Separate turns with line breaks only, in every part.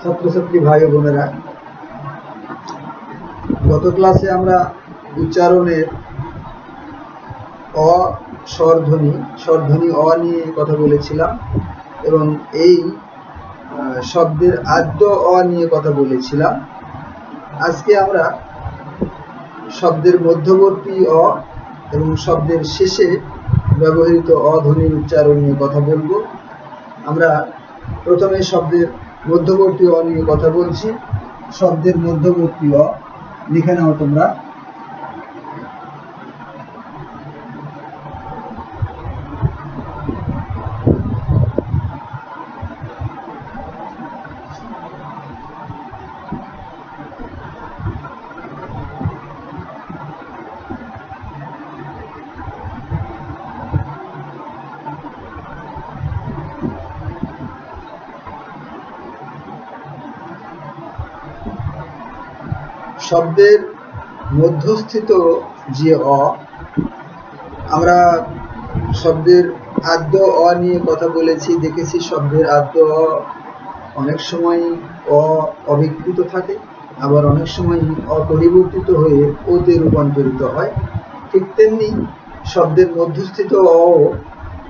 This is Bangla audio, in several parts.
ছাত্রছাত্রী ভাই ও বোনেরা, গত ক্লাসে আমরা উচ্চারণের অ স্বরধ্বনি অ নিয়ে কথা বলেছিলাম এবং এই শব্দের আদ্য অ নিয়ে কথা বলেছিলাম। আজকে আমরা শব্দের মধ্যবর্তী অ এবং শব্দের শেষে ব্যবহৃত অধ্বনির উচ্চারণ নিয়ে কথা বলবো। আমরা প্রথমে শব্দের মধ্যবর্তী অ নিয়ে কথা বলছি। শব্দের মধ্যবর্তী অ লিখে নাও তোমরা। শব্দের মধ্যস্থিত যে অ, আমরা শব্দের আদ্য অ নিয়ে কথা বলেছি, দেখেছি শব্দের আদ্য অ অনেক সময় অবিকৃত থাকে, আবার অনেক সময় অপরিবর্তিত হয়ে ওতে রূপান্তরিত হয়। ঠিক তেমনি শব্দের মধ্যস্থিত অ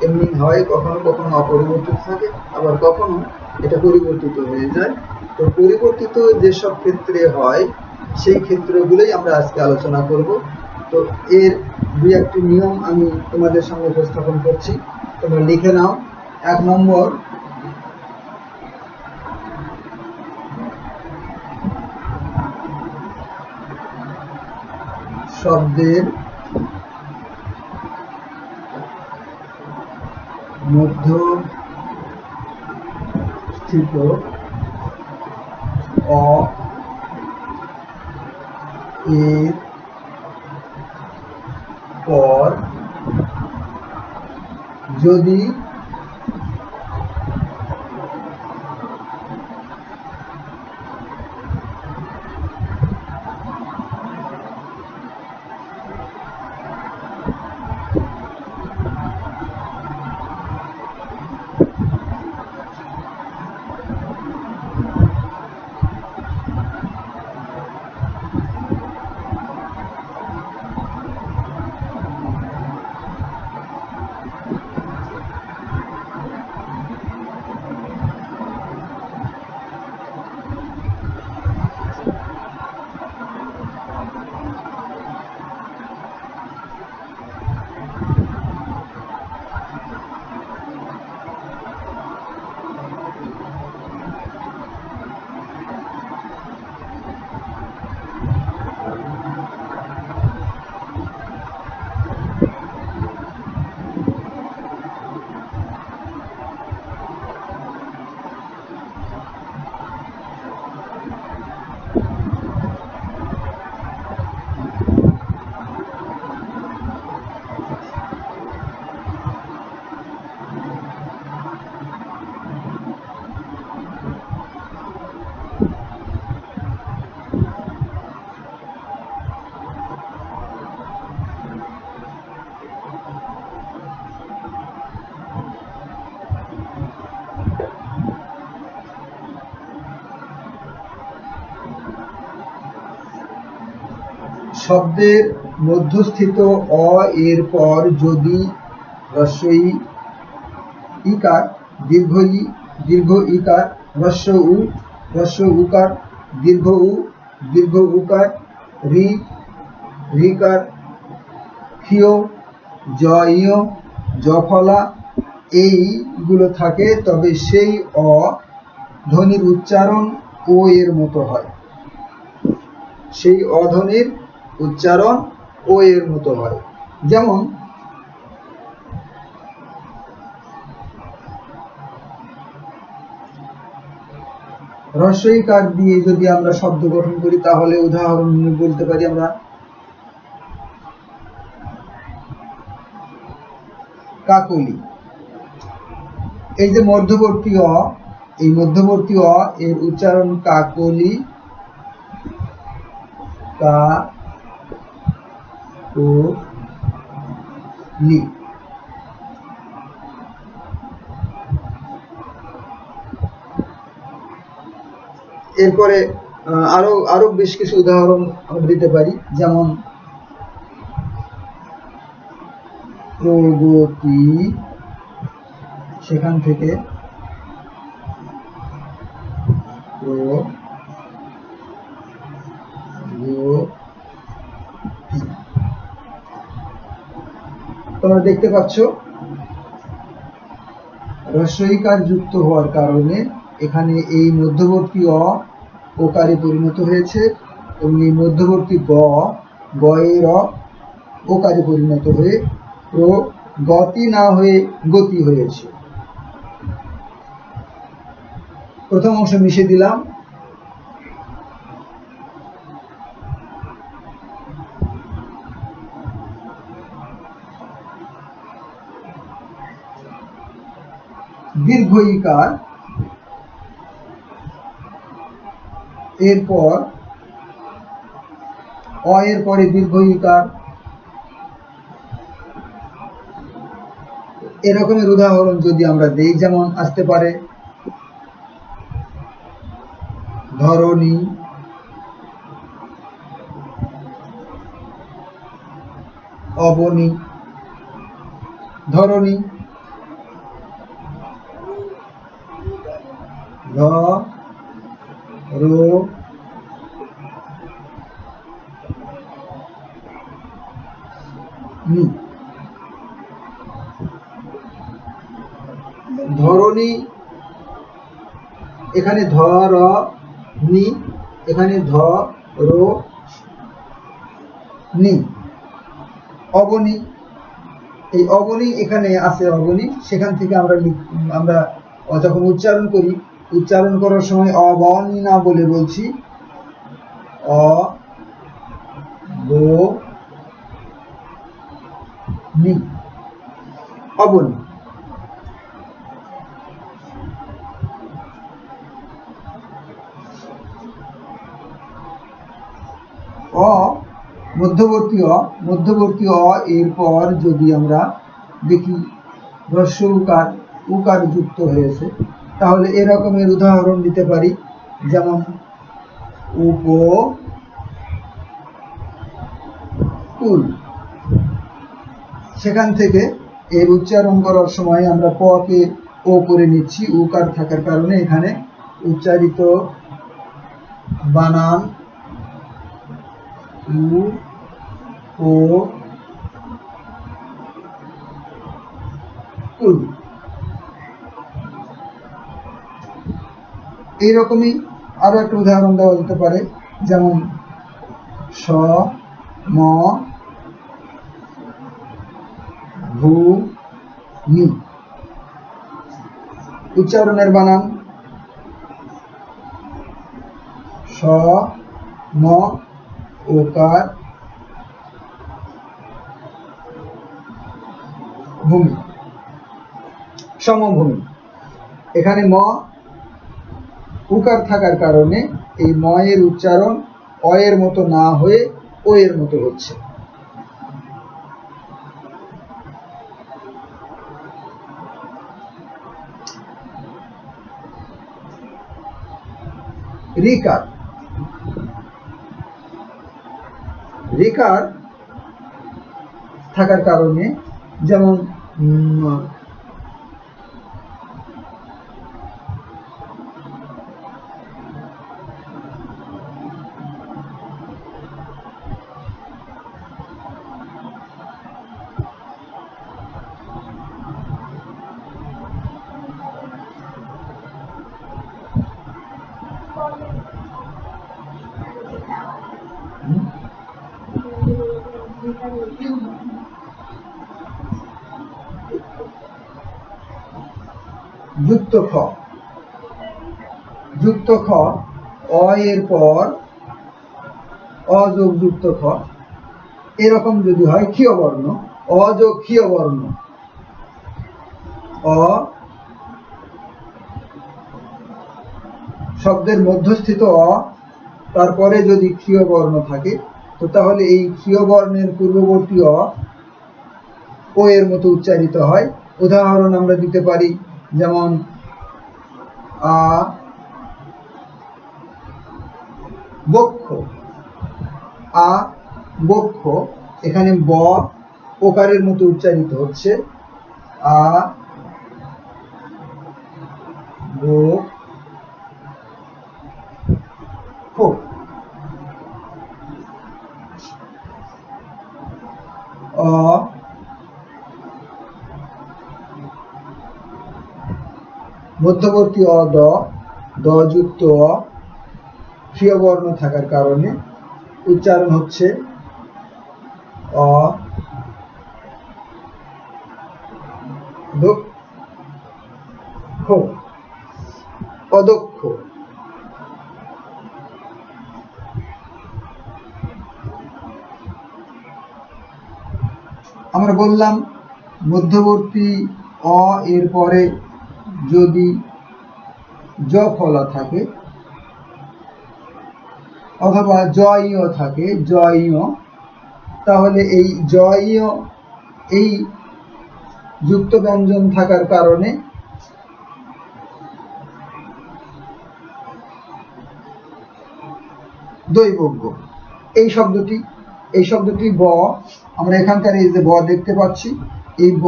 এমনি হয়, কখনো কখনো অপরিবর্তিত থাকে, আবার কখনো এটা পরিবর্তিত হয়ে যায়। তো পরিবর্তিত যেসব ক্ষেত্রে হয় সেই ক্ষেত্রগুলোই আমরা আজকে আলোচনা করব। তো এর দুই একটি নিয়ম আমি তোমাদের সামনে উপস্থাপন করছি, তোমরা লিখে নাও। 1 নম্বর, শব্দের মধ্যস্থিত অ এর পর যদি শব্দের মধ্যস্থিত অ এর পর যদি হ্রস্ব ই ইকার, দীর্ঘ ই, দীর্ঘ ইকার, হ্রস্ব উ, হ্রস্ব উকার, দীর্ঘ উ, দীর্ঘ উকার, রি, রিকার, ক্ষিয়, জ ইয়, জফলা এইগুলো থাকে, তবে সেই অ ধ্বনির উচ্চারণ ও এর মতো হয়। সেই অধ্বনির উচ্চারণ ও এর মতো হয়। যেমন হ্রস্বইকার দিয়ে যদি আমরা শব্দ গঠন করি, তাহলে উদাহরণ বলতে পারি আমরা কাকলি। এই যে মধ্যবর্তী অ, এই মধ্যবর্তী অ এর উচ্চারণ কাকলি, কাকলি। এরপরে আরো আরো বেশ কিছু উদাহরণ আমরা দিতে পারি, যেমন প্রগতি, সেখান থেকে তোমরা দেখতে পাচ্ছ হ্রস্বইকার যুক্ত হওয়ার কারণে এখানে এই মধ্যবর্তী অ ওকারে পরিণত হয়েছে এবং এই মধ্যবর্তী গ এর ওকারে পরিণত হয়ে গতি না হয়ে গতি হয়েছে। প্রথম অংশ মিশে দিলাম। দীর্ঘ ইকার, এরপর অ এর পরে দীর্ঘ ইকার। এরকমের উদাহরণ যদি আমরা দেই, যেমন আসতে পারে ধরণী, অবনী, ধরণী, ধরণী, এখানে ধর নি, এখানে নি। অবনী, এই অবনী এখানে আছে অবনী, সেখান থেকে আমরা যখন উচ্চারণ করি, উচ্চারণ করার সময় অবনী না বলে বলছি অবনী। মধ্যবর্তী অ এরপর যদি আমরা দেখি হ্রস্ব উকার যুক্ত হয়েছে, তাহলে এরকমের উদাহরণ দিতে পারি, যেমন উপকূল। সেখান থেকে এর উচ্চারণ করার সময় আমরা প কে ও করে নিচ্ছি, উকার থাকার কারণে এখানে উচ্চারিত বানান এইরকমই আরো একটা উদাহরণ দেওয়া যেতে পারে, যেমন স ম ভূ মি। উচ্চারণের বানান স ম ওকার ভূমি, সমভূমি। এখানে ম উকার থাকার কারণে এই ম এর উচ্চারণ অ এর মতো না হয়ে ও এর মতো হচ্ছে। রিকার, রিকার থাকার কারণে, যেমন যুক্ত খ, যুক্ত খ অ এর পর অ যোগ যুক্ত খ, এরকম যদি হয় ক্ষীয় বর্ণ, অ যোগ ক্ষীয় বর্ণ, অ শব্দের মধ্যস্থিত অ, তারপরে যদি ক্ষীয় বর্ণ থাকে, তো তাহলে এই ক্ষীয় বর্ণের পূর্ববর্তী অ ও এর মতো উচ্চারিত হয়। উদাহরণ আমরা দিতে পারি, যেমন আ বক্ষ, আ বক্ষ, এখানে ব ওকারের মতো উচ্চারিত হচ্ছে, আ বক্ষ। অ মধ্যবর্তী অ দ, দ যুক্ত অ, প্রিয় বর্ণ থাকার কারণে উচ্চারণ হচ্ছে অ দক্ষ, অদক্ষ। আমরা বললাম মধ্যবর্তী অ এর পরে যদি জ ফলা থাকে অথবা জয় থাকে, জয়, তাহলে এই জয় এই যুক্ত ব্যঞ্জন থাকার কারণে দৈবজ্ঞ। এই শব্দটি ব, আমরা এখানকার এই যে ব দেখতে পাচ্ছি, এই ব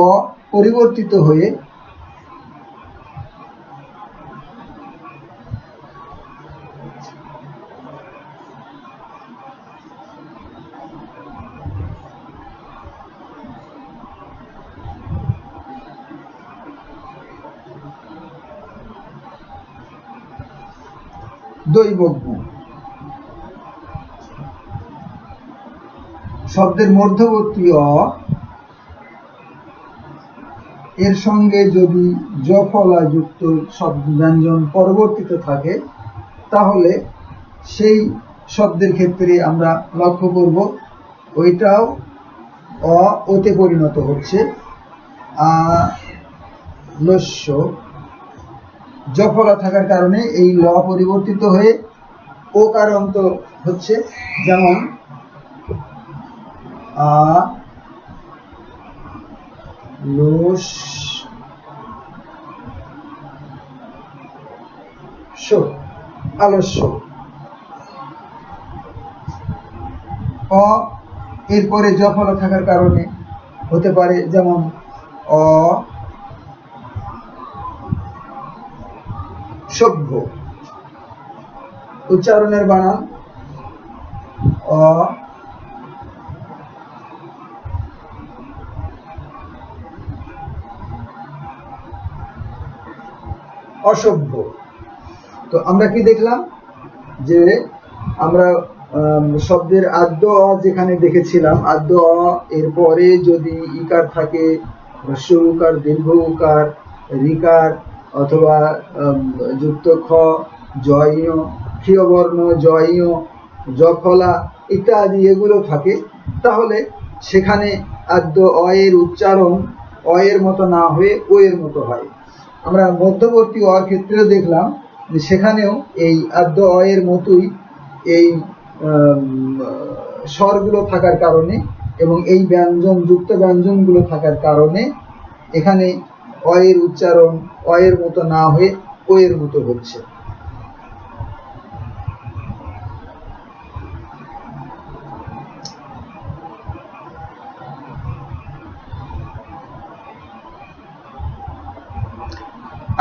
পরিবর্তিত হয়ে দৈবজ্ঞ। শব্দের মধ্যবর্তী অ এর সঙ্গে যদি জ ফলা যুক্ত শব্দ ব্যঞ্জন পরবর্তীতে থাকে, তাহলে সেই শব্দের ক্ষেত্রে আমরা লক্ষ্য করব ওইটাও অ ওতে পরিণত হচ্ছে, আ লস্য। জ ফলা থাকার কারণে এই ল পরিবর্তিত হয়ে ওকারান্ত হচ্ছে, যেমন আ আলস্য। অ এরপরে জ ফলা থাকার কারণে হতে পারে যেমন অ সভ্য। উচ্চারণের বানান অ অসভ্য। তো আমরা কি দেখলাম যে আমরা শব্দের আদ্য অ যেখানে দেখেছিলাম, আদ্য অ এর পরে যদি ইকার থাকে, হ্রস্ব উকার, দীর্ঘ উকার, রিকার অথবা যুক্ত খ, জয়, প্রিয় বর্ণ, জয়, জফলা ইত্যাদি এগুলো থাকে, তাহলে সেখানে আদ্য অ এর উচ্চারণ অ এর মতো না হয়ে ও এর মতো হয়। আমরা মধ্যবর্তী অ ক্ষেত্রেও দেখলাম যে সেখানেও এই আদ্য অ এর মতোই এই স্বরগুলো থাকার কারণে এবং এই ব্যঞ্জন যুক্ত ব্যঞ্জনগুলো থাকার কারণে এখানে অ এর উচ্চারণ অ এর মতো না হয়ে ও এর মতো হচ্ছে।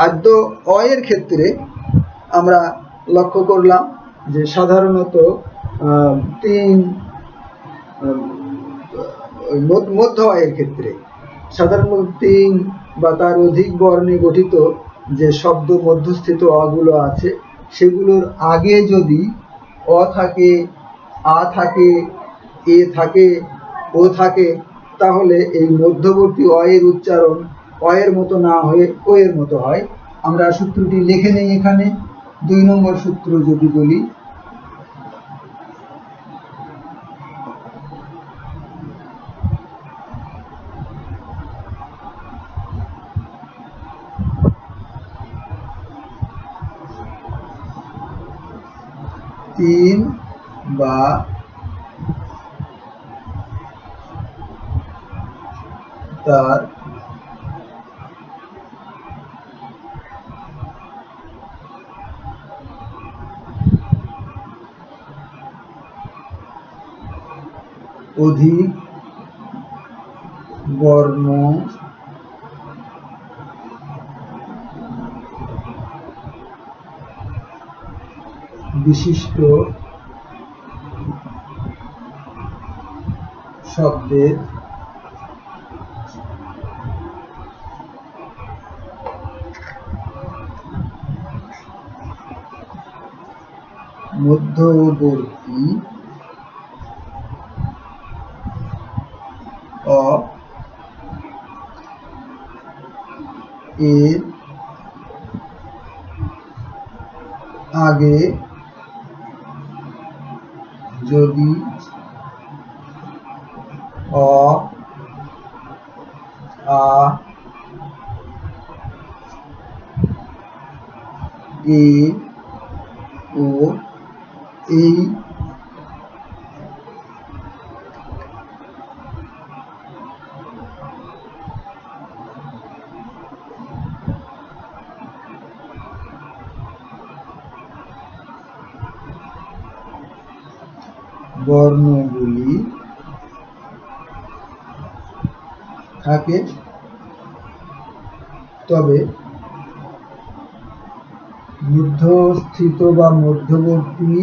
আদ্য অ এর ক্ষেত্রে আমরা লক্ষ্য করলাম যে সাধারণত মধ্য অ এর ক্ষেত্রে সাধারণত ৩ বা তার অধিক বর্ণে গঠিত যে শব্দ মধ্যস্থিত অগুলো আছে, সেগুলোর আগে যদি অ থাকে, আ থাকে, এ থাকে, ও থাকে, তাহলে এই মধ্যবর্তী অ এর উচ্চারণ অ এর মতো না হয়ে ও এর মতো হয়। আমরা সূত্রটি লিখে নেই এখানে। ২ নম্বর সূত্র যদি বলি, তিন বা তার অধিক বর্ণ বিশিষ্ট শব্দের মধ্যবর্তী অ এর আগে যদি অ আ এ ও এই বর্ণগুলি থাকে, তবে মধ্যস্থিত বা মধ্যবর্তী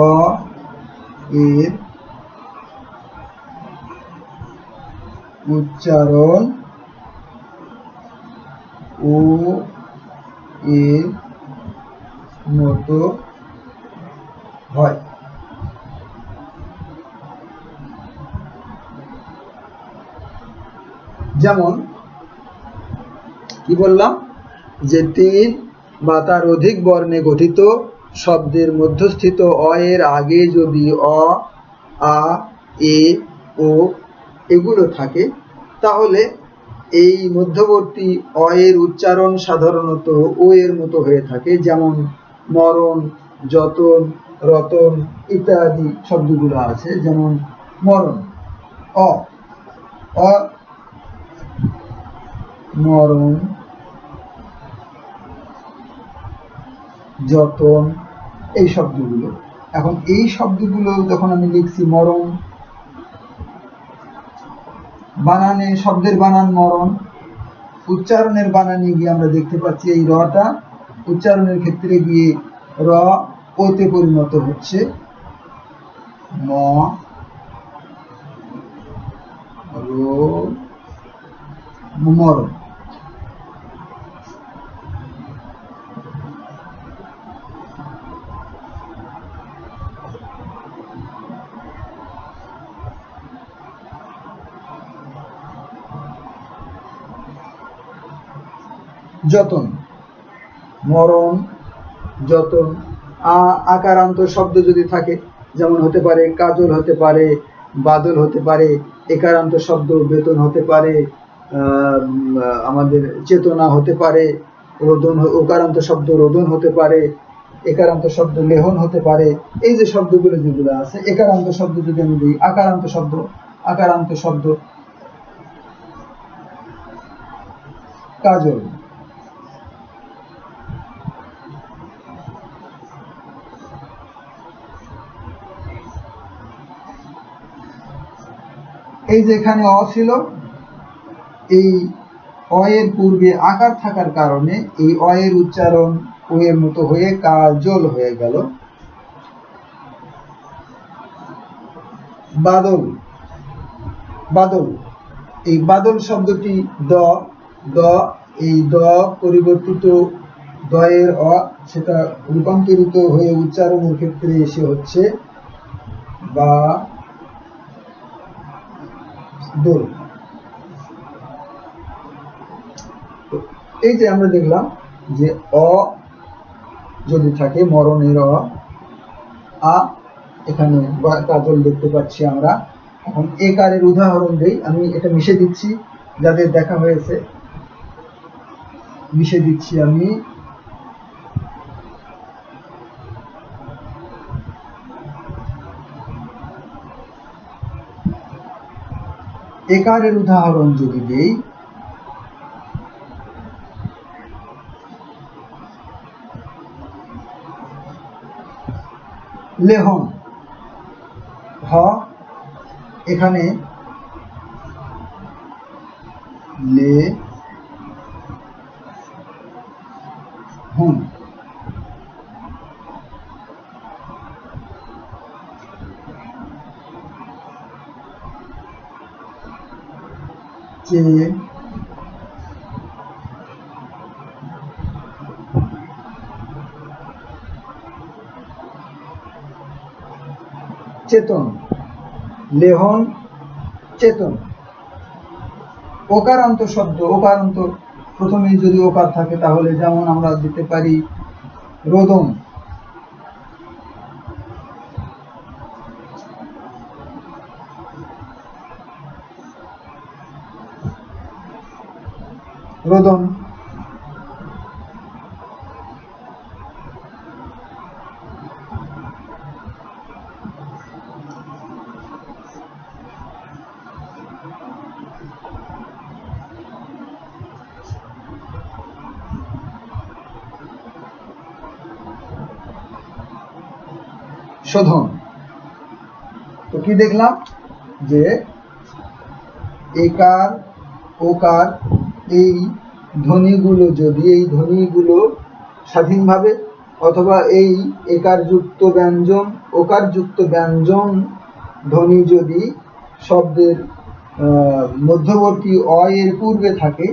অ এর উচ্চারণ ও এর মতো হয়। যেমন কি বললাম যে 3 বা তার অধিক বর্ণে গঠিত শব্দের মধ্যস্থিত অ এর আগে যদি অ আ এ ও এগুলো থাকে, তাহলে এই মধ্যবর্তী অ এর উচ্চারণ সাধারণত ও এর মতো হয়ে থাকে। যেমন মরণ, যতন, রতন ইত্যাদি শব্দগুলো আছে। যেমন মরণ, অ অ মরণ, যতন, এই শব্দগুলো। এখন এই শব্দগুলো যখন আমি লিখছি মরণ, বানানে শব্দের বানান মরণ, উচ্চারণের বানানে গিয়ে আমরা দেখতে পাচ্ছি এই রটা উচ্চারণের ক্ষেত্রে গিয়ে র ওতে পরিণত হচ্ছে, ম রো মরণ। যতন, মরণ, যতন, আকারান্ত শব্দ যদি থাকে, যেমন হতে পারে কাজল, হতে পারে বাদল, হতে পারে একারান্ত শব্দ বেতন, হতে পারে আমাদের চেতনা, হতে পারে রোদন, ওকারান্ত শব্দ রোদন, হতে পারে একারান্ত শব্দ লেহন, হতে পারে। এই যে শব্দগুলো যেগুলো আছে, একারান্ত শব্দ যদি আমি দিই, আকারান্ত শব্দ, আকারান্ত শব্দ কাজল, এই যে এখানে অ ছিল, এই অ এর পূর্বে আকার থাকার কারণে এই অ এর উচ্চারণ ও এর মতো হয়ে কাজল হয়ে গেল। বাদল, বাদল, এই বাদল শব্দটি দ দ এই দ পরিবর্তিত দ এর অ, সেটা রূপান্তরিত হয়ে উচ্চারণের ক্ষেত্রে এসে হচ্ছে বা দোল। এই যে আমরা দেখলাম যে অ যদি থাকে মরণের অ, আ এখানে কাজল দেখতে পাচ্ছি আমরা। এখন একারের উদাহরণ দেই, আমি এটা মিশে দিচ্ছি, যাদের দেখা হয়েছে মিশে দিচ্ছি আমি। একারের উদাহরণ যদি দেই, লেহন, হ এখানে লে হুন, চেতন, লেহন চেতন। ওকারান্ত শব্দ, ওকারান্ত প্রথমেই যদি ওকার থাকে তাহলে যেমন আমরা দিতে পারি রোদন, রোদন। শোধন। তো কি দেখলাম যে একার ওকার এই ধ্বনিগুলো যদি এই ধ্বনিগুলো স্বাধীনভাবে অথবা এই একার যুক্ত ব্যঞ্জন ওকার যুক্ত ব্যঞ্জন ধ্বনি যদি শব্দের মধ্যবর্তী অ এর পূর্বে থাকে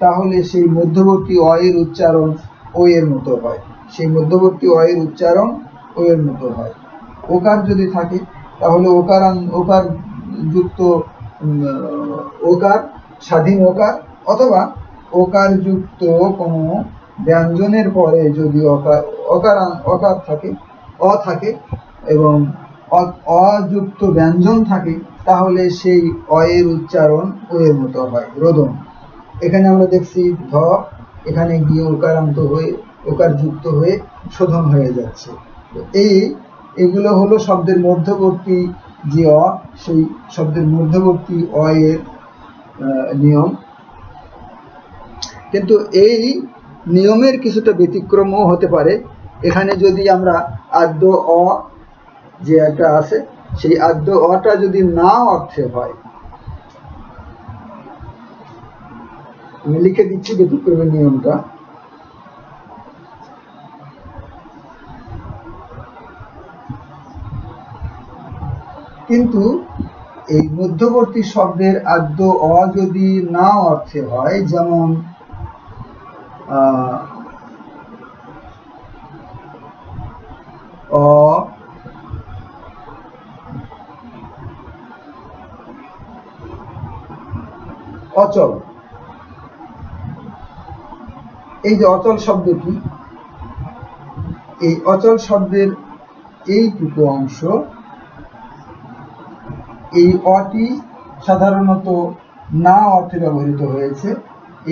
তাহলে সেই মধ্যবর্তী অ এর উচ্চারণ ও এর মতো হয়, সেই মধ্যবর্তী অ এর উচ্চারণ ও এর মতো হয়। ওকার যদি থাকে তাহলে ওকার যুক্ত ওকার স্বাধীন ওকার অথবা ওকার যুক্ত কোনো ব্যঞ্জনের পরে যদি অকার থাকে অ থাকে এবং অযুক্ত ব্যঞ্জন থাকে তাহলে সেই অ এর উচ্চারণ ও এর মতো হয়, রোদন। এখানে আমরা দেখছি ধ এখানে গিয়ে ওকারান্ত হয়ে ওকার যুক্ত হয়ে শোধন হয়ে যাচ্ছে। এগুলো হলো শব্দের মধ্যবর্তী যে অ, সেই শব্দের মধ্যবর্তী অ এর নিয়ম। কিন্তু এই নিয়মের কিছুটা ব্যতিক্রমও হতে পারে। এখানে যদি আমরা আদ্য অ যে একটা আছে সেই আদ্য অটা যদি না অর্থে হয়, আমি লিখে দিচ্ছি ব্যতিক্রমের নিয়মটা। কিন্তু এই মধ্যবর্তী শব্দের আদ্য অ যদি না অর্থে হয়, যেমন অচল, এই যে অচল শব্দটি, এই অচল শব্দের এইটুকু অংশ, এই অটি সাধারণত না অর্থে ব্যবহৃত হয়েছে।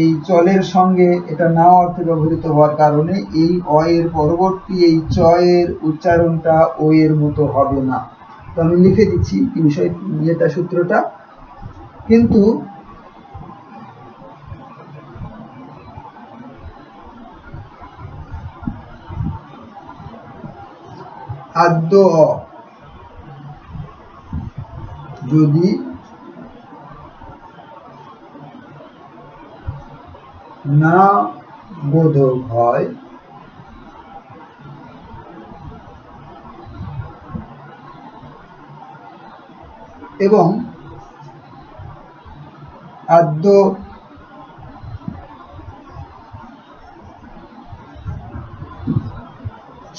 এই চলের সঙ্গে এটা না অর্থে ব্যবহৃত হওয়ার কারণে এই অ এর পরবর্তী এই চ এর উচ্চারণটা ও এর মতো হবে না। তো আমি লিখে দিচ্ছি কি বিষয়, এটা সূত্রটা। কিন্তু আদ্য অ যদি না বোধক হয় এবং আদ্য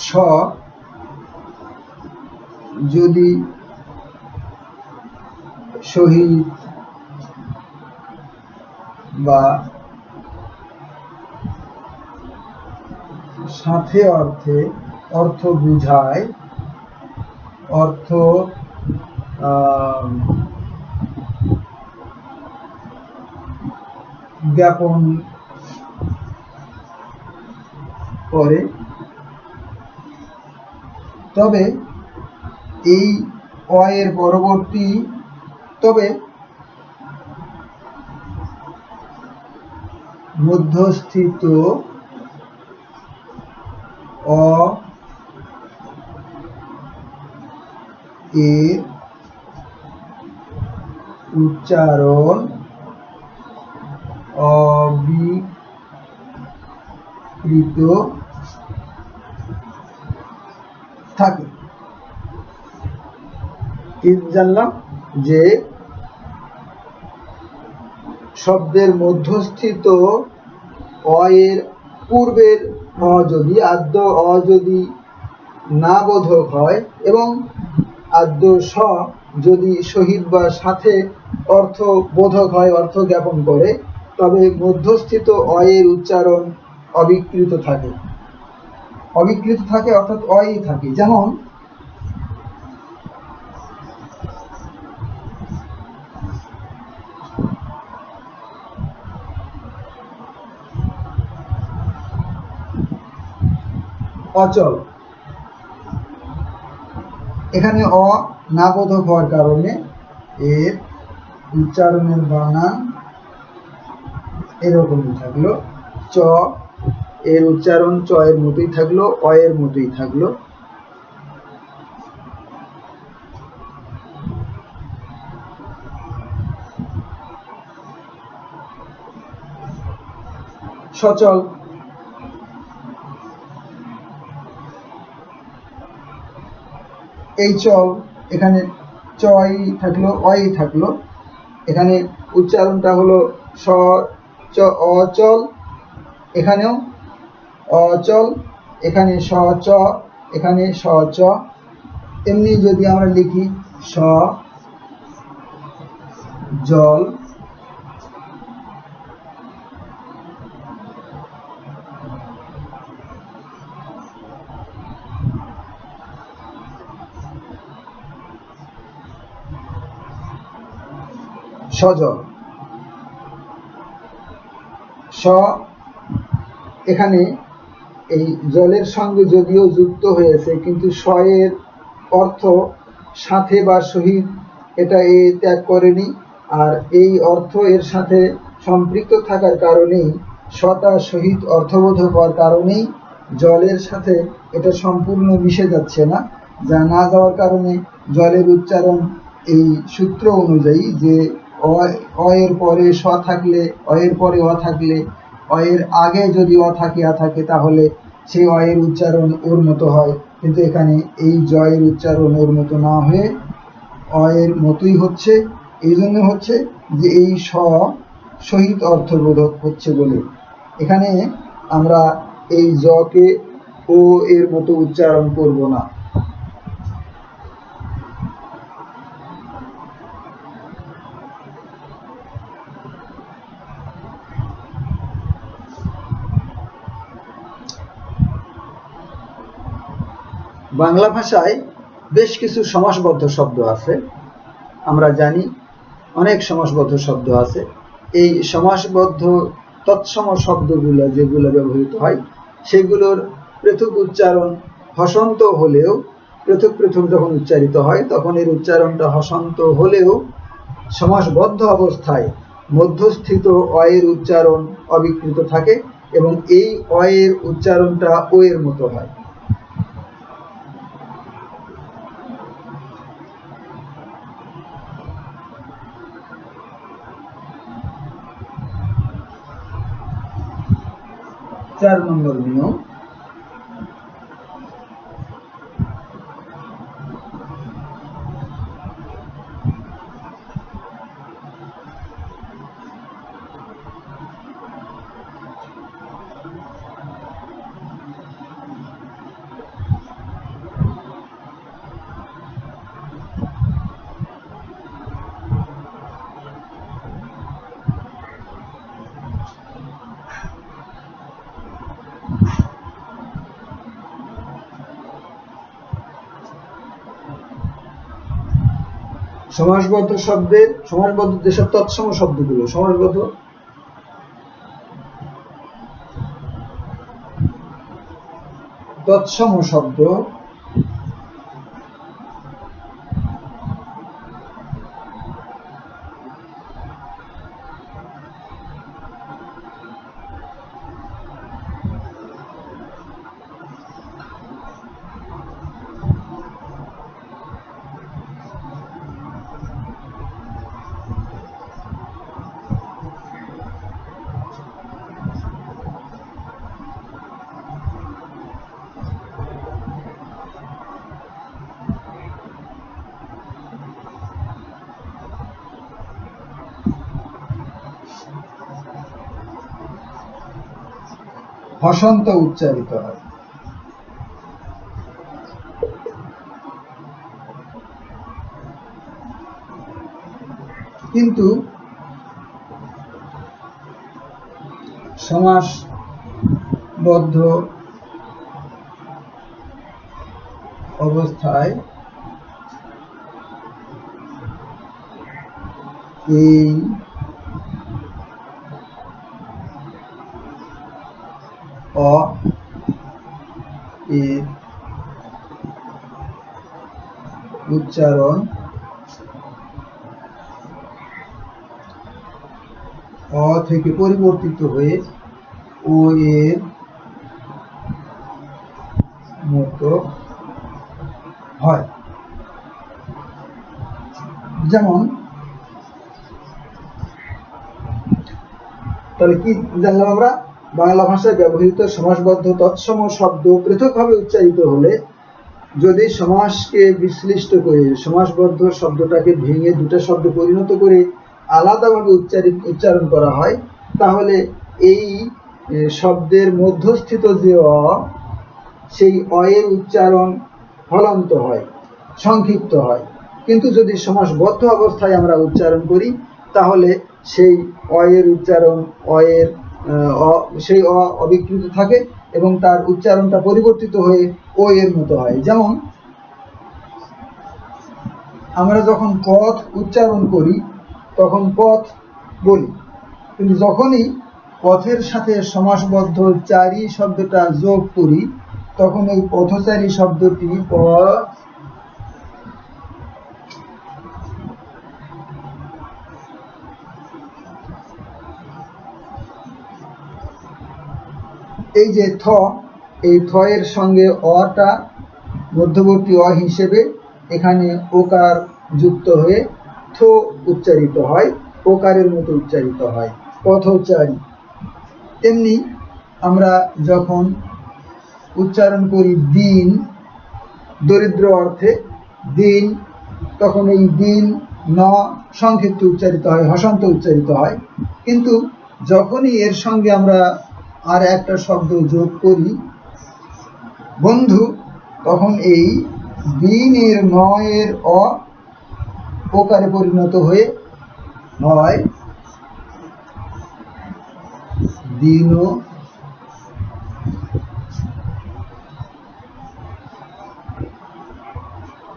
স যদি শহীদ বা সাথে অর্থ বুঝায়, অর্থ জ্ঞাপন করে, তবে এই অ এর পরবর্তী মধ্যস্থিত অ এর উচ্চারণ অবিকৃত থাকে। কি জানলাম? যে শব্দের মধ্যস্থিত অ এর পূর্বের অ যদি আদ্য অ যদি না বোধক হয় এবং আদ্য স যদি সহিত বা সাথে অর্থ বোধক হয়, অর্থ জ্ঞাপন করে, তবে মধ্যস্থিত অ এর উচ্চারণ অবিকৃত থাকে। অবিকৃত থাকে অর্থাৎ অই থাকে। যেমন অচল, এখানে অ না বোধক হওয়ার কারণে এর উচ্চারণের বানান এরকমই থাকলো। চ এর উচ্চারণ চ এর মতোই থাকলো, অ এর মতোই থাকলো। সচল, এই চল এখানে চই থাকলো, অই থাকলো। এখানে উচ্চারণটা হলো স চ অচল, এখানেও অচল, এখানে স চ, এখানে স চ। এমনি যদি আমরা লিখি স জল, সজল। স এখানে এই জলের সঙ্গে যদিও যুক্ত হয়েছে, কিন্তু স এর অর্থ সাথে বা সহিত এটা এ ত্যাগ করেনি, আর এই অর্থ এর সাথে সম্পৃক্ত থাকার কারণেই সতা সহিত অর্থবোধক হওয়ার কারণেই জলের সাথে এটা সম্পূর্ণ মিশে যাচ্ছে না। যা না যাওয়ার কারণে জলের উচ্চারণ এই সূত্র অনুযায়ী যে অ এর পরে স থাকলে, অ এর পরে অ থাকলে, অ এর আগে যদি অ থাকে আ থাকে, তাহলে সেই অ এর উচ্চারণ ওর মতো হয়। কিন্তু এখানে এই জয়ের উচ্চারণ ওর মতো না হয়ে অ এর মতোই হচ্ছে। এই জন্য হচ্ছে যে এই স সহিত অর্থবোধক হচ্ছে বলে এখানে আমরা এই জকে ও এর মতো উচ্চারণ করব না। বাংলা ভাষায় বেশ কিছু সমাসবদ্ধ শব্দ আছে। আমরা জানি অনেক সমাসবদ্ধ শব্দ আছে। এই সমাসবদ্ধ তৎসম শব্দগুলো যেগুলো ব্যবহৃত হয়, সেগুলোর পৃথক উচ্চারণ হসন্ত হলেও, পৃথক পৃথক যখন উচ্চারিত হয় তখন এর উচ্চারণটা হসন্ত হলেও সমাসবদ্ধ অবস্থায় মধ্যস্থিত অ এর উচ্চারণ অবিকৃত থাকে এবং এই অ এর উচ্চারণটা ও এর মতো হয়। চার নম্বর নিয়ম, সমাসবদ্ধ শব্দের, সমাসবদ্ধ যেসব তৎসম শব্দগুলো, সমাসবদ্ধ তৎসম শব্দ হসন্ত উচ্চারিত হয়। কিন্তু সমাসবদ্ধ অবস্থায় এই অ এর উচ্চারণ অ থেকে পরিবর্তিত হয়ে ও এর মতো হয়। যেমন তাহলে কি জানলাম আমরা? বাংলা ভাষায় ব্যবহৃত সমাসবদ্ধ তৎসম শব্দ পৃথকভাবে উচ্চারিত হলে যদি সমাসকে বিশ্লিষ্ট করে সমাসবদ্ধ শব্দটাকে ভেঙে দুটো শব্দে পরিণত করে আলাদাভাবে উচ্চারণ করা হয়, তাহলে এই শব্দের মধ্যস্থিত যে অ, সেই অ এর উচ্চারণ হলন্ত হয়, সংক্ষিপ্ত হয়। কিন্তু যদি সমাসবদ্ধ অবস্থায় আমরা উচ্চারণ করি, তাহলে সেই অ এর উচ্চারণ সেই অ অবিকৃত থাকে এবং তার উচ্চারণটা পরিবর্তিত হয়ে ও এর মতো হয়। যেমন আমরা যখন পথ উচ্চারণ করি তখন পথ বলি, কিন্তু যখনই পথের সাথে সমাসবদ্ধ চারি শব্দটা যোগ করি তখন এই পথচারী শব্দটি এই যে থ, এই থ এর সঙ্গে অটা মধ্যবর্তী অ হিসেবে এখানে ওকার যুক্ত হয়ে থ উচ্চারিত হয়, ওকারের মতো উচ্চারিত হয়, পথচারী। তেমনি আমরা যখন উচ্চারণ করি দিন, দরিদ্র অর্থে দিন, তখন এই দিন ন সংক্ষিপ্ত উচ্চারিত হয়, হসন্ত উচ্চারিত হয়। কিন্তু যখনই এর সঙ্গে আমরা আর একটা শব্দ যোগ করি বন্ধু, তখন এই দিনের ন এর অ ওকারে পরিণত হয়ে হয় দিন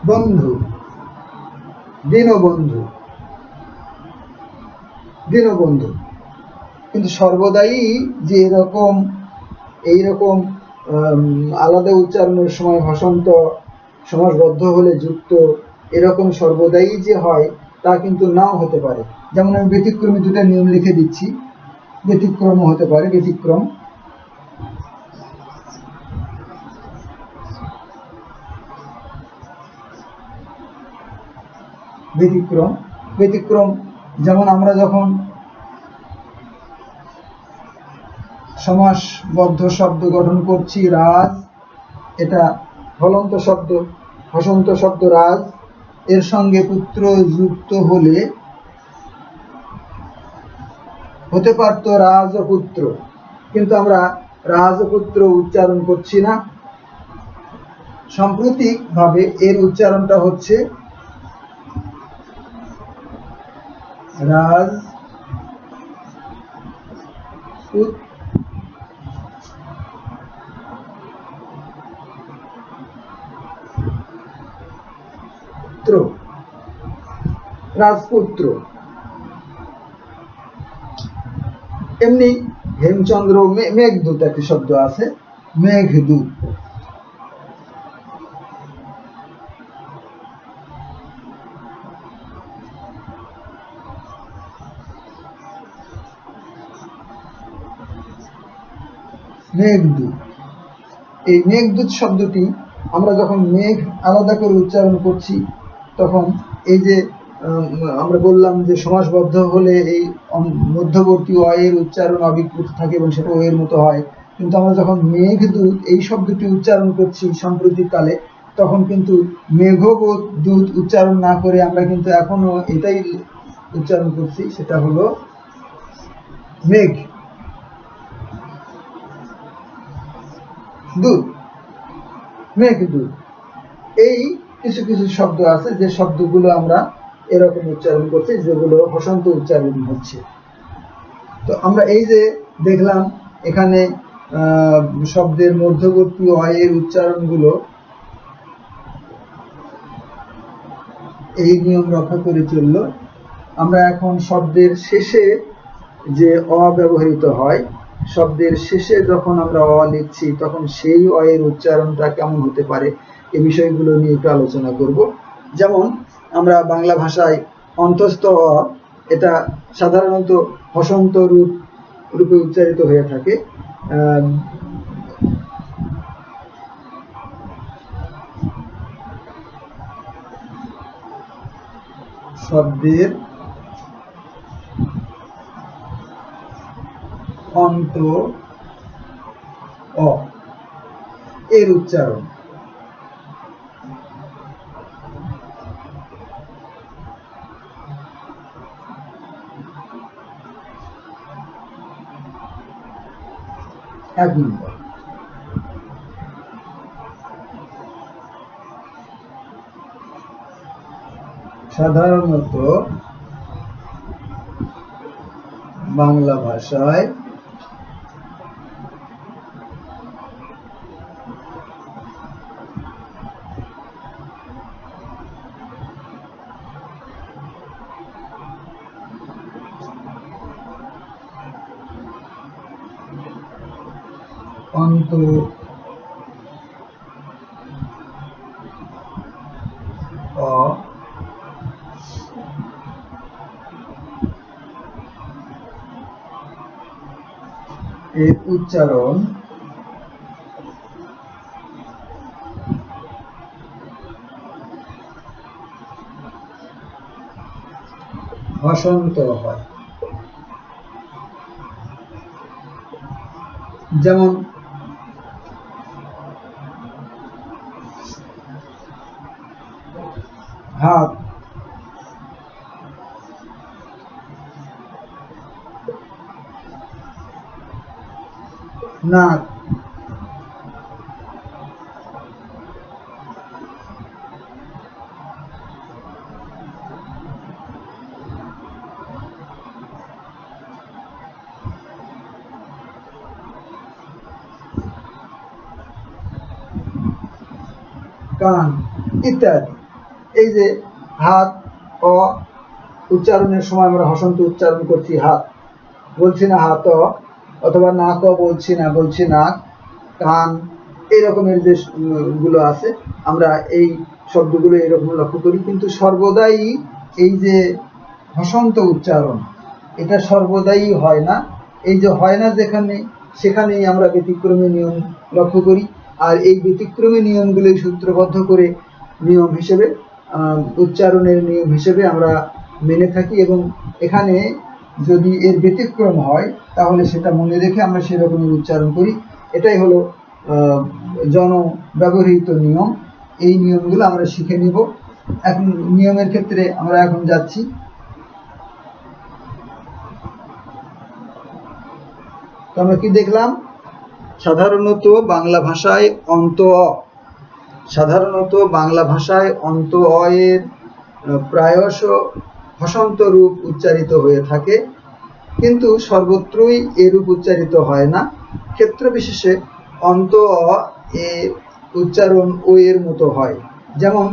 বন্ধু, দীনবন্ধু, দীনবন্ধু। কিন্তু সর্বদাই যে এইরকম আলাদা উচ্চারণের সময় হসন্ত সমাসবদ্ধ হলে যুক্ত এরকম সর্বদাই যে হয় তা কিন্তু নাও হতে পারে। যেমন আমি ব্যতিক্রমী দুটো নিয়ম লিখে দিচ্ছি, ব্যতিক্রম হতে পারে, ব্যতিক্রম। ব্যতিক্রম, ব্যতিক্রম যেমন আমরা যখন সমাসবদ্ধ শব্দ গঠন করছি রাজ, এটা হলন্ত শব্দ, হসন্ত শব্দ রাজ, এর সঙ্গে পুত্র যুক্ত হলে হতে পারত রাজপুত্র, কিন্তু আমরা রাজপুত্র উচ্চারণ করছি না। সাম্প্রতিক ভাবে এর উচ্চারণটা হচ্ছে রাজপুত্র। এমনি হেমচন্দ্র, মেঘদূত একটি শব্দ আছে, মেঘদূত। মেঘদূত, এই মেঘদূত শব্দটি আমরা যখন মেঘ আলাদা করে উচ্চারণ করছি তখন এই যে আমরা বললাম যে সমাসবদ্ধ হলে এই মধ্যবর্তী অ এর উচ্চারণ অবিকৃত থাকে এবং সেটা ও এর মতো হয়। কিন্তু আমরা যখন মেঘদূত এই শব্দটি উচ্চারণ করছি সাম্প্রতিককালে, তখন কিন্তু মেঘদূত উচ্চারণ না করে আমরা কিন্তু এখনো এটাই উচ্চারণ করছি, সেটা হলো মেঘ। দুধ, মেঘদূত। এই কিছু কিছু শব্দ আছে যে শব্দগুলো আমরা এরকম উচ্চারণ করছি, যেগুলো হসন্ত উচ্চারণ হচ্ছে। তো আমরা এই যে দেখলাম এখানে শব্দের মধ্যবর্তী অয়ের উচ্চারণগুলো এই নিয়ম রক্ষা করে চলল। আমরা এখন শব্দের শেষে যে অ ব্যবহৃত হয়, শব্দের শেষে যখন আমরা অ লিখছি তখন সেই অয়ের উচ্চারণটা কেমন হতে পারে এই বিষয়গুলো নিয়ে একটু আলোচনা করব। যেমন আমরা বাংলা ভাষায় অন্তস্থ অ, এটা সাধারণত হসন্ত রূপে উচ্চারিত হয়ে থাকে। শব্দের অন্ত অ এর উচ্চারণ এক নম্বর। সাধারণত বাংলা ভাষায় অন্ত অ এর উচ্চারণ হসন্ত হয়। যেমন হাত, নাক, কান ইত্যাদি। এই যে হাত অ উচ্চারণের সময় আমরা হসন্ত উচ্চারণ করছি, হাত বলছি না হাত অ, অথবা নাক অ বলছি না, বলছি নাক। কান, এই রকমের যে গুলো আছে আমরা এই শব্দগুলো এরকম লক্ষ্য করি, কিন্তু সর্বদাই এই যে হসন্ত উচ্চারণ এটা সর্বদাই হয় না। এই যে হয় না যেখানে, সেখানেই আমরা ব্যতিক্রমী নিয়ম লক্ষ্য করি। আর এই ব্যতিক্রমী নিয়মগুলো সূত্রবদ্ধ করে নিয়ম হিসেবে, উচ্চারণের নিয়ম হিসেবে আমরা মেনে থাকি, এবং এখানে যদি এর ব্যতিক্রম হয় তাহলে সেটা মনে রেখে আমরা সেরকমই উচ্চারণ করি। এটাই হলো জন ব্যবহৃত নিয়ম। এই নিয়মগুলো আমরা শিখে নিব। এখন নিয়মের ক্ষেত্রে আমরা এখন যাচ্ছি। তো আমরা কি দেখলাম? সাধারণত বাংলা ভাষায় অন্ত অ, সাধারণত বাংলা ভাষায় অন্ত অ এর প্রায়শ হসন্ত রূপ উচ্চারিত হয়ে থাকে, কিন্তু সর্বত্রই এরূপ উচ্চারিত হয় না। ক্ষেত্র বিশেষে অন্ত অ এর উচ্চারণ ও এর মতো হয়। যেমন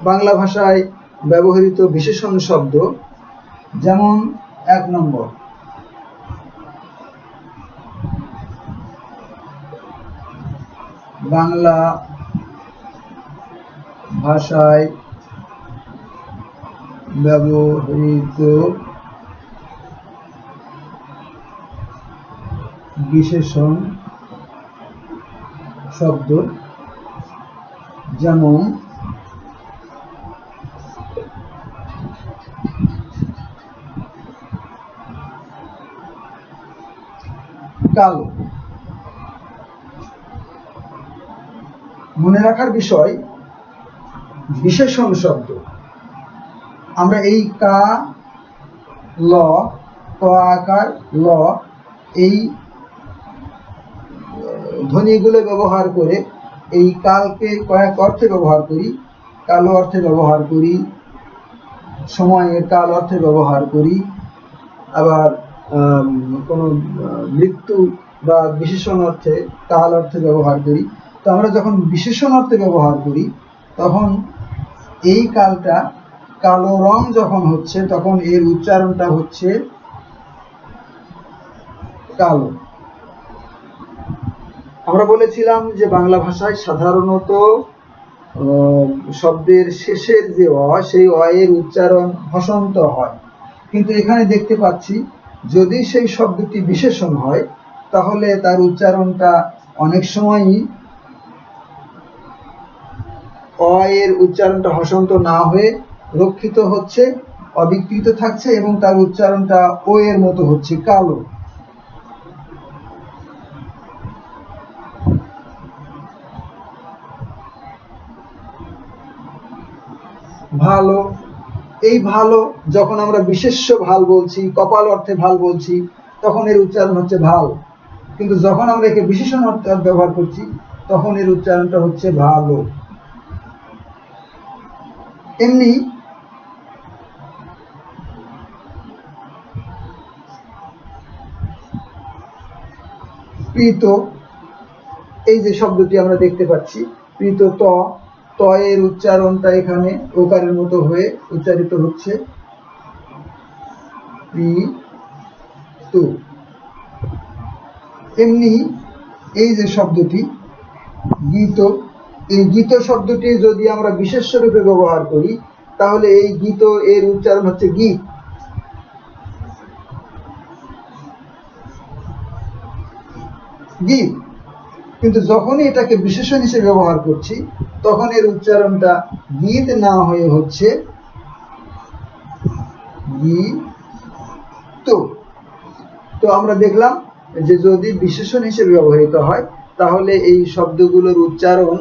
বাংলা ভাষায় ব্যবহৃত বিশেষণ শব্দ, যেমন 1 নম্বর বাংলা ভাষায় ব্যবহৃত বিশেষণ শব্দ, যেমন কালো। মনে রাখার বিষয়, বিশেষণ শব্দ আমরা এই কা, ল, ক আকার, ল, এই ধ্বনিগুলো ব্যবহার করে এই কালকে কয়েক অর্থে ব্যবহার করি। কালো অর্থে ব্যবহার করি, সময়ের কাল অর্থে ব্যবহার করি, আবার কোনো মৃত্যু বা বিশেষণ অর্থে কাল অর্থে ব্যবহার করি। তো আমরা যখন বিশেষণ অর্থে ব্যবহার করি তখন এই কালটা কালো রং যখন হচ্ছে তখন এর উচ্চারণটা হচ্ছে কালো। আমরা বলেছিলাম যে বাংলা ভাষায় সাধারণত শব্দের শেষের যে অ, সেই অ এর উচ্চারণ হসন্ত হয়, কিন্তু এখানে দেখতে পাচ্ছি যদি সেই শব্দটি বিশেষণ হয় তাহলে তার উচ্চারণটা অনেক সময়ই অ এর উচ্চারণটা হসন্ত না হয়ে রক্ষিত হচ্ছে, অবিকৃত থাকছে এবং তার উচ্চারণটা ও এর মতো হচ্ছে, কালো। ভালো, এই ভালো যখন আমরা বিশেষ্য ভাল বলছি, কপাল অর্থে ভাল বলছি, তখন এর উচ্চারণ হচ্ছে ভাল, কিন্তু যখন আমরা একে বিশেষণ অর্থে ব্যবহার করছি তখন এর উচ্চারণটা হচ্ছে ভালো। এমনি প্রীত, এই যে শব্দটি আমরা দেখতে পাচ্ছি প্রীত, ত এর উচ্চারণটা এখানে ওকারের মতো হয়ে উচ্চারিত হচ্ছে প্রীত। এমনি এই যে শব্দটি গীত, এই গীত শব্দটি যদি আমরা বিশেষ্য রূপে ব্যবহার করি তাহলে এই গীত এর উচ্চারণ হচ্ছে গীত। গীত, কিন্তু যখনই এটাকে বিশেষণ হিসেবে ব্যবহার করছি তখন এর উচ্চারণটা গীত না হয়ে হচ্ছে গীত। তো আমরা দেখলাম যে যদি বিশেষণ হিসেবে ব্যবহৃত হয় তাহলে এই শব্দগুলোর উচ্চারণ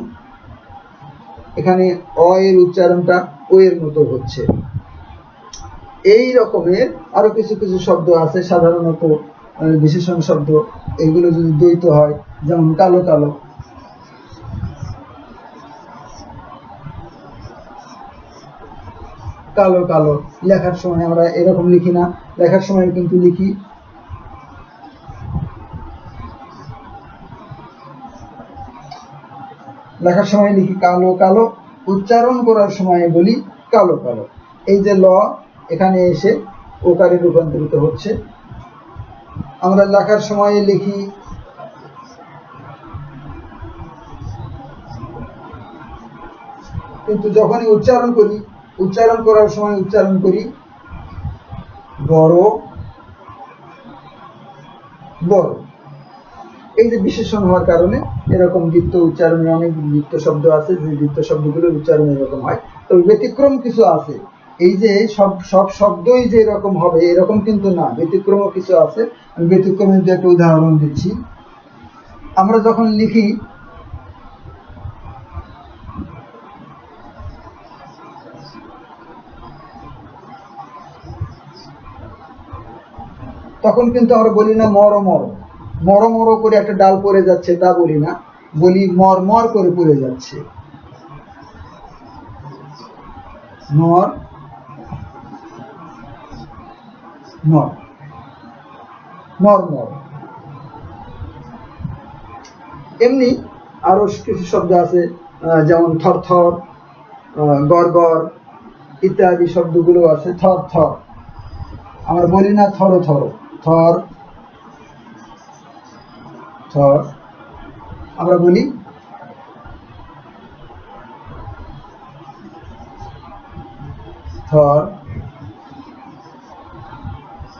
এখানে অ এর উচ্চারণটা ও এর মতো হচ্ছে। এই রকমের আরো কিছু কিছু শব্দ আছে, সাধারণত বিশেষণ শব্দ, এগুলো যদি দ্বৈত হয়, যেমন কালো কালো, কালো কালো লেখার সময় আমরা এরকম লিখি না, লেখার সময় কিন্তু লিখি লেখার সময় লিখি কালো কালো, উচ্চারণ করার সময় বলি কালো কালো। এই যে ল এখানে এসে ওকারে রূপান্তরিত হচ্ছে, আমরা লেখার সময় লিখি কিন্তু যখনই উচ্চারণ করি, উচ্চারণ করার সময় উচ্চারণ করি বড় বড়। এই যে বিশেষণ হওয়ার কারণে এরকম দ্বিত্ব উচ্চারণে অনেক দ্বিত্ব শব্দ আছে, যে দ্বিত্ব শব্দগুলোর উচ্চারণ এরকম হয়। তো ব্যতিক্রম কিছু আছে, এই যে সব সব শব্দই যে এরকম হবে এরকম কিন্তু না, ব্যতিক্রমও কিছু আছে। আমি ব্যতিক্রমের যে একটা উদাহরণ দিচ্ছি, আমরা যখন লিখি তখন কিন্তু আমরা বলি না মর মর, মর মর করে একটা ডাল পড়ে যাচ্ছে তা বলি না, বলি মর মর করে পড়ে যাচ্ছে, মর মর মর মর। এমনি আরো কিছু শব্দ আছে, যেমন থর থর, গড় গড় ইত্যাদি শব্দগুলো আছে। থর থর আমরা বলি না থর থর, থর থর আমরা বলি থর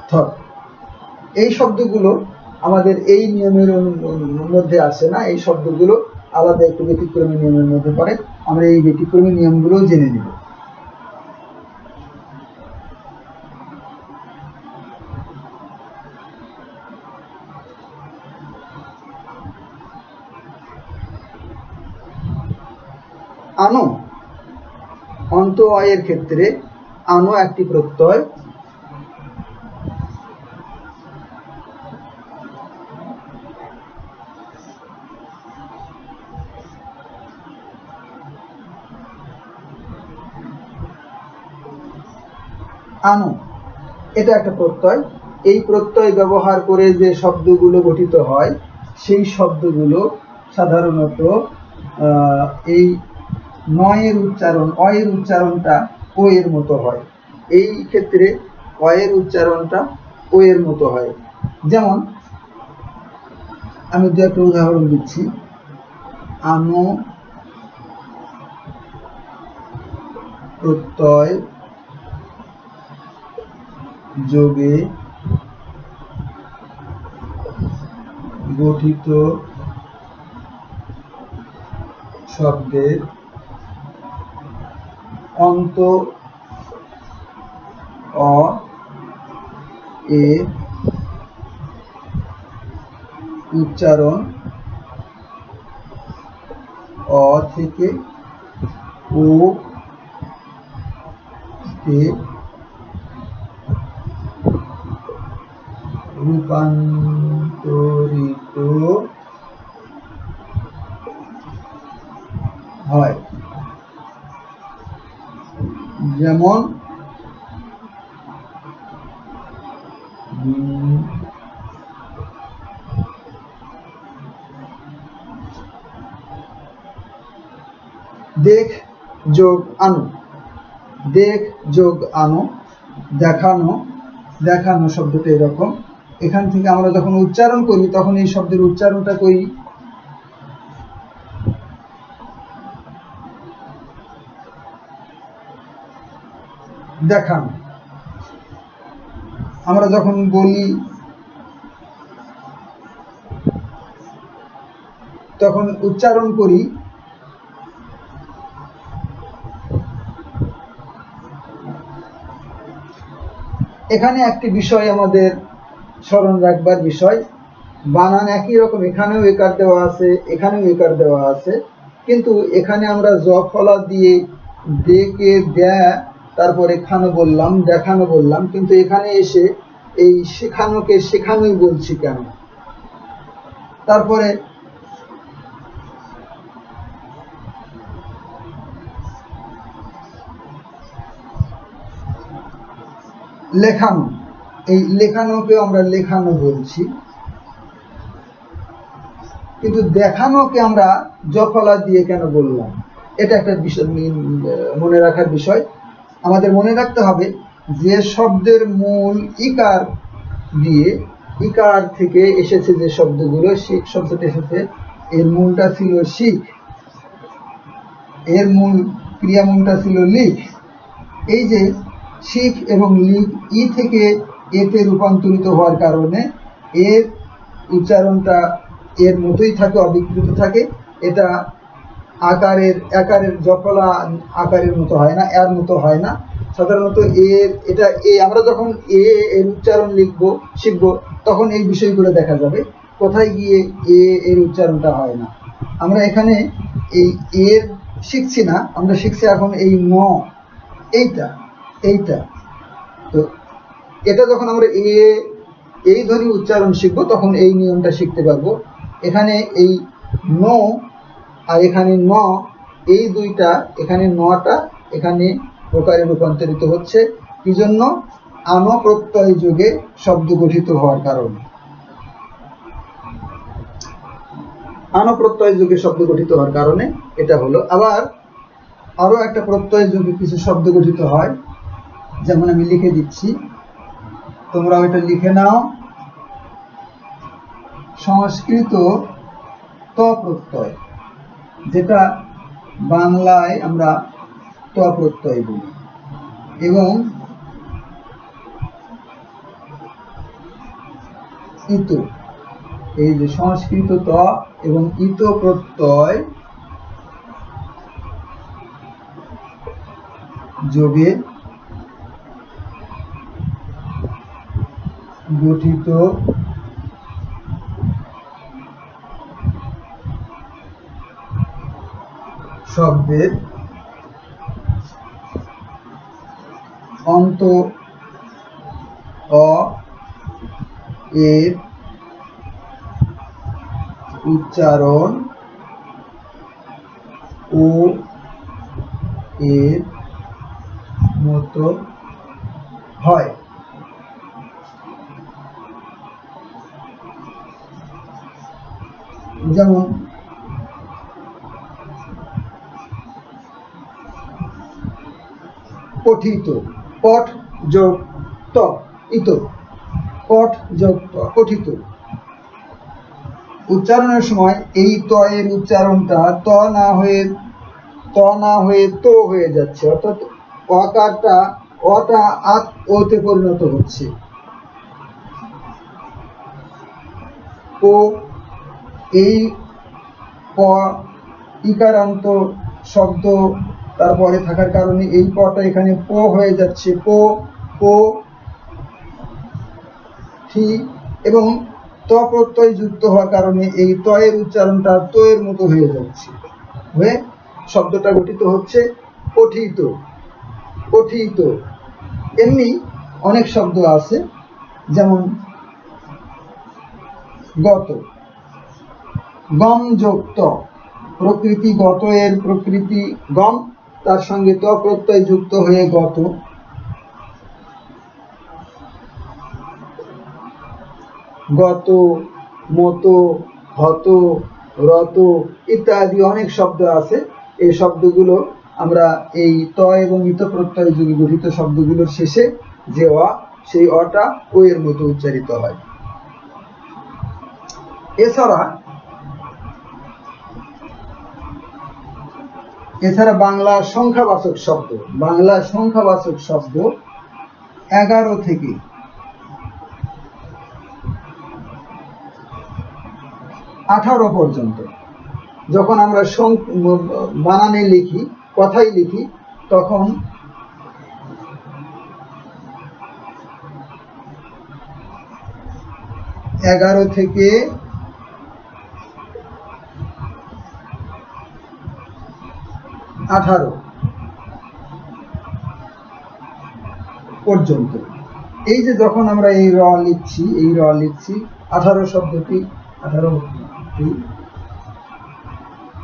থর। এই শব্দগুলো আমাদের এই নিয়মের মধ্যে আসে না, এই শব্দগুলো আলাদা একটু ব্যতিক্রমী নিয়মের মধ্যে পড়ে। আমরা এই ব্যতিক্রমী নিয়মগুলো জেনে নিব। আনো, অন্ত অয়ের ক্ষেত্রে আনো একটি প্রত্যয়, আনো, এটা একটা প্রত্যয়। এই প্রত্যয় ব্যবহার করে যে শব্দগুলো গঠিত হয় সেই শব্দগুলো সাধারণত এই নয়ের উচ্চারণ, অয়ের উচ্চারণটা ও এর মতো হয়। এই ক্ষেত্রে অয়ের উচ্চারণটা ও এর মতো হয়। যেমন আমি দু একটা উদাহরণ দিচ্ছি। আনো প্রত্যয় যোগে গঠিত শব্দের অন্ত অ এর উচ্চারণ অ থেকে ও তে রূপান্তরিত হয়। যেমন দেখ যোগ আনো, দেখ যোগ আনো, দেখানো, দেখানো শব্দটা এরকম। এখান থেকে আমরা যখন উচ্চারণ করি তখন এই শব্দের উচ্চারণটা করি দেখানো। আমরা যখন বলি তখন উচ্চারণ করি এখানে একটি বিষয় আমাদের স্মরণ রাখবার বিষয়, বানান একই রকম, এখানেও একার দেওয়া আছে, এখানেও একার দেওয়া আছে, কিন্তু এখানে আমরা জ ফলা দিয়ে দেখে দেয়া তারপরে খানো বললাম, দেখানো বললাম, কিন্তু এখানে এসে এই শেখানোকে শেখানোই বলছি কেন? তারপরে লেখানো, এই লেখানোকে আমরা লেখানো বলছি, কিন্তু দেখানোকে আমরা জফলা দিয়ে কেন বললাম? এটা একটা বিষয় মনে রাখার বিষয়। আমাদের মনে রাখতে হবে যে শব্দের মূল ইকার দিয়ে, ইকার থেকে এসেছে যে শব্দগুলো, শিখ শব্দটা এসেছে, এর মূলটা ছিল শিখ, এর মূল ক্রিয়ামূলটা ছিল লিখ। এই যে শিখ এবং লিখ ই থেকে এতে রূপান্তরিত হওয়ার কারণে এর উচ্চারণটা এর মতোই থাকে, অবিকৃত থাকে। এটা আকারের জফলা আকারের মতো হয় না, এর মতো হয় না। সাধারণত এটা আমরা যখন এর উচ্চারণ শিখবো তখন এই বিষয়গুলো দেখা যাবে। কোথায় গিয়ে এর উচ্চারণটা হয় না। আমরা এখানে এই এর শিখছি না, আমরা শিখছি এখন এই ন, এইটা। তো এটা যখন আমরা এই ধ্বনি উচ্চারণ শিখবো তখন এই নিয়মটা শিখতে পারবো। এখানে এই ন আর এখানে ন, এই দুইটা, এখানে নটা এখানে প্রকারে রূপান্তরিত হচ্ছে। কি জন্য? আনো প্রত্যয় যোগে শব্দ গঠিত হওয়ার কারণে। আনো প্রত্যয় যোগে শব্দ গঠিত হওয়ার কারণে এটা হলো। আবার আরো একটা প্রত্যয় যোগে কিছু শব্দ গঠিত হয়, যেমন আমি লিখে দিচ্ছি, তোমরা ওইটা লিখে নাও। সংস্কৃত ত প্রত্যয়, যেটা বাংলায় আমরা ত প্রত্যয় বলি, এবং ইত, এই যে সংস্কৃত ত এবং ইত প্রত্যয় যোগে গঠিত শব্দের অন্ত অ এর উচ্চারণ ও এর মতো হয়। যেমন পঠিত, পঠ যোগ ত, ইত, পঠ যোগ ত, পঠিত। উচ্চারণের সময় এই ত এর উচ্চারণটা ত না হয়ে তো হয়ে যাচ্ছে, অর্থাৎ অকারটা অটা আত ওতে পরিণত হচ্ছে। ও এই প ইকারান্ত শব্দ তারপরে থাকার কারণে এই পটা এখানে প হয়ে যাচ্ছে, পো পো ঠি, এবং ত প্রত্যয় যুক্ত হওয়ার কারণে এই ত এর উচ্চারণটা তো এর মতো হয়ে যাচ্ছে, হয়ে শব্দটা গঠিত হচ্ছে পঠিত, পঠিত। এমনি অনেক শব্দ আছে, যেমন গত, গম যোগ ত, প্রকৃতি গত এর প্রকৃতি গম, তার সঙ্গে ত প্রত্যয় যুক্ত হয়ে গত। গত, মত, হত, রত ইত্যাদি অনেক শব্দ আছে। এই শব্দগুলো আমরা এই ত এবং ইত প্রত্যয় যুগে গঠিত শব্দগুলোর শেষে যে অ, সেই অটা ও এর মতো উচ্চারিত হয়। এছাড়া বাংলা সংখ্যাবাচক শব্দ, বাংলা সংখ্যাবাচক শব্দ 11 থেকে 18 পর্যন্ত যখন আমরা বানানে লিখি, কথাই লিখি, তখন এগারো থেকে 18 পর্যন্ত, এই যে যখন আমরা এই র লিখছি, 18 শব্দটি 18,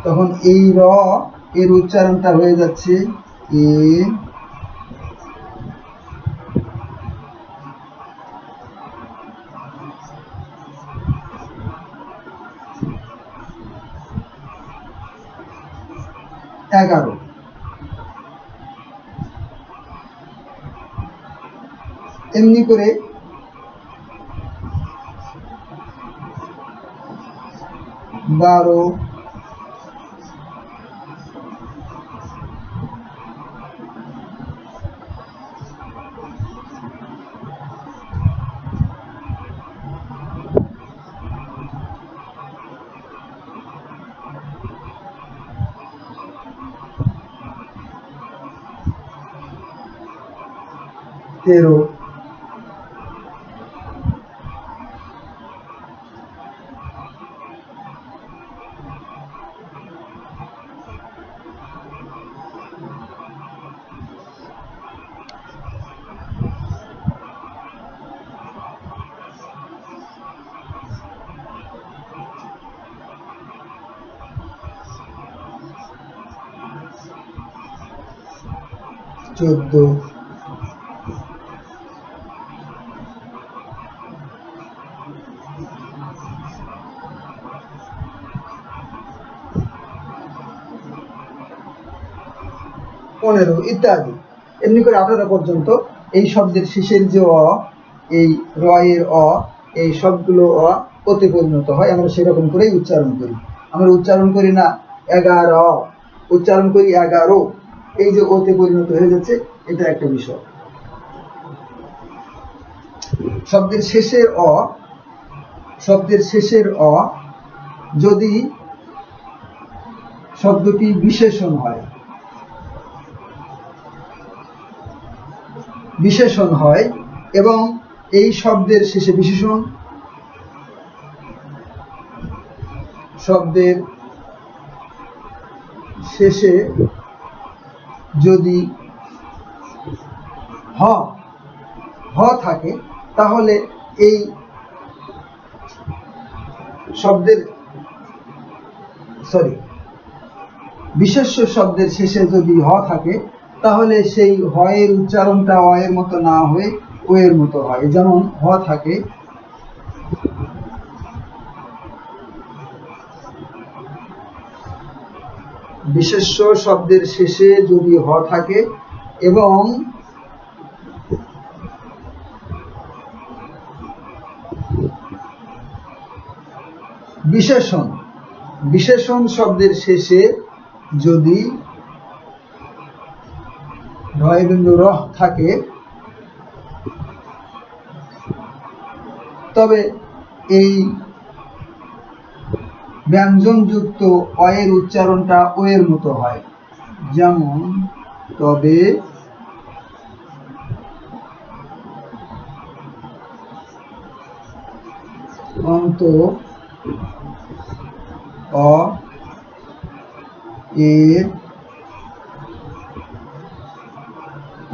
তখন এই র এর উচ্চারণটা হয়ে যাচ্ছে এ, এগারো। এমনি করে 12, 13, 14, 15 ইত্যাদি। এমনি করে 18 পর্যন্ত এই শব্দের শেষের যে অ, এই র এর অ, এই সবগুলো অ ওতে পরিণত হয়। আমরা সেরকম করেই উচ্চারণ করি। আমরা উচ্চারণ করি না 11, উচ্চারণ করি 11। এই যে ওতে পরিণত হয়ে যাচ্ছে, এটা একটা বিষয়। শব্দের শেষের অ যদি শব্দটি বিশেষণ হয় এবং এই শব্দের শেষে যদি হ থাকে, তাহলে এই বিশেষ্য শব্দের শেষে যদি হ থাকে, তাহলে সেই হ এর উচ্চারণটা অ এর মতো না হয়ে ও এর মতো হয়। যেমন হ থাকে, বিশেষ্য শব্দের শেষে যদি হ থাকে এবং বিশেষণ শব্দের শেষে যদি ঢয়বিন্দু রহ থাকে, তবে এই ব্যঞ্জনযুক্ত অ এর উচ্চারণটা ও এর মতো হয়। যেমন তবে, অন্ত, অ এর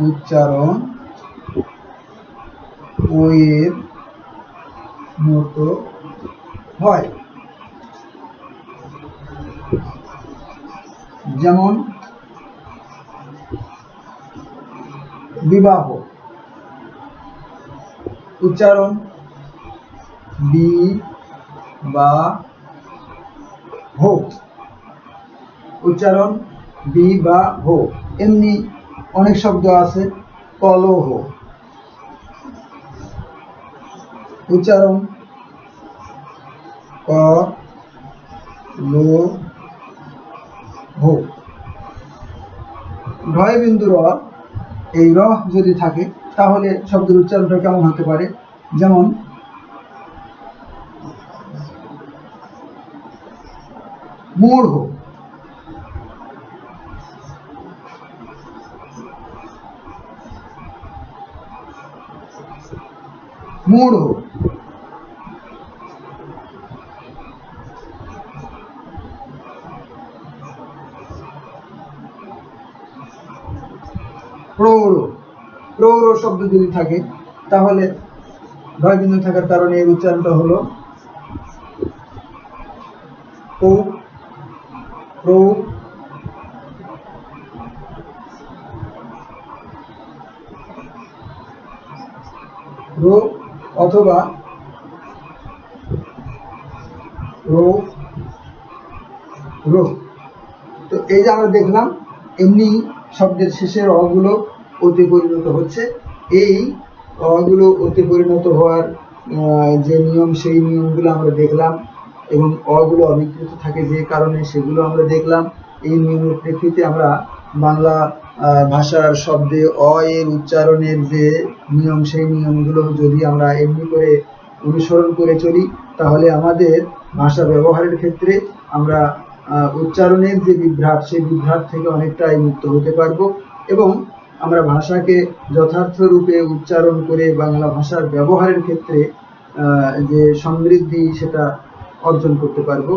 উচ্চারণ ও এর মতো হয়। যেমন বিবাহ, উচ্চারণ বি বা হো, উচ্চারণ বি বা হো। এমনি অনেক শব্দ আছে, কলহ, উচ্চারণ ক লো হো। ঢয়বিন্দু র, এই র যদি থাকে তাহলে শব্দের উচ্চারণটা কেমন হতে পারে? যেমন মূঢ়, মূঢ়। প্রৌঢ়, প্রৌঢ় শব্দ যদি থাকে তাহলে ঢয়বিন্দু থাকার কারণে এর উচ্চারণটা হলো প্রৌ, প্রৌ। রো অথবা রো, রো। তো এই যে আমরা দেখলাম এমনি শব্দের শেষের অগুলো অতি পরিণত হচ্ছে। এই অগুলো অতি পরিণত হওয়ার যে নিয়ম, সেই নিয়মগুলো আমরা দেখলাম এবং অগুলো অবিকৃত থাকে যে কারণে সেগুলো আমরা দেখলাম। এই নিয়মের প্রেক্ষিতে আমরা বাংলা ভাষার শব্দে অ এর উচ্চারণের যে নিয়ম, সেই নিয়মগুলো যদি আমরা এমনি করে অনুসরণ করে চলি তাহলে আমাদের ভাষা ব্যবহারের ক্ষেত্রে আমরা উচ্চারণের যে বিভ্রাট, সেই বিভ্রাট থেকে অনেকটাই মুক্ত হতে পারবো এবং আমরা ভাষাকে যথার্থ রূপে উচ্চারণ করে বাংলা ভাষার ব্যবহারের ক্ষেত্রে যে সমৃদ্ধি সেটা অর্জন করতে পারবো।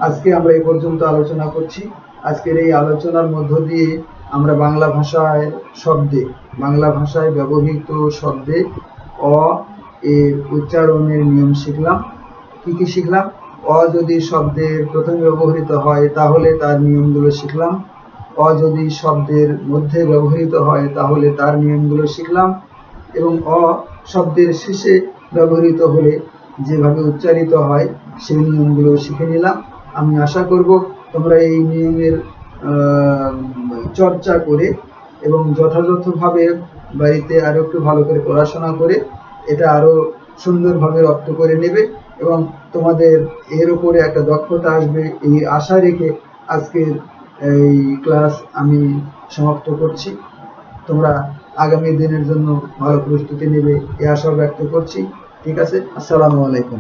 আজকে আমরা এই পর্যন্ত আলোচনা করছি। আজকের এই আলোচনার মধ্য দিয়ে আমরা বাংলা ভাষায় শব্দে, বাংলা ভাষায় ব্যবহৃত শব্দে অ এর উচ্চারণের নিয়ম শিখলাম। কি কি শিখলাম? অ যদি শব্দের প্রথমে ব্যবহৃত হয় তাহলে তার নিয়মগুলো শিখলাম। অ যদি শব্দের মধ্যে ব্যবহৃত হয় তাহলে তার নিয়মগুলো শিখলাম এবং অ শব্দের শেষে ব্যবহৃত হলে যেভাবে উচ্চারিত হয় সেই নিয়মগুলো শিখে নিলাম। আমি আশা করব তোমরা এই নিয়মের চর্চা করে এবং যথাযথভাবে বাড়িতে আরো একটু ভালো করে পড়াশোনা করে এটা আরো সুন্দরভাবে রপ্ত করে নেবে এবং তোমাদের এর উপরে একটা দক্ষতা আসবে, এই আশা রেখে আজকের এই ক্লাস আমি সমাপ্ত করছি। তোমরা আগামী দিনের জন্য ভালো প্রস্তুতি নেবে এই আশা ব্যক্ত করছি। ঠিক আছে, আসসালামু আলাইকুম।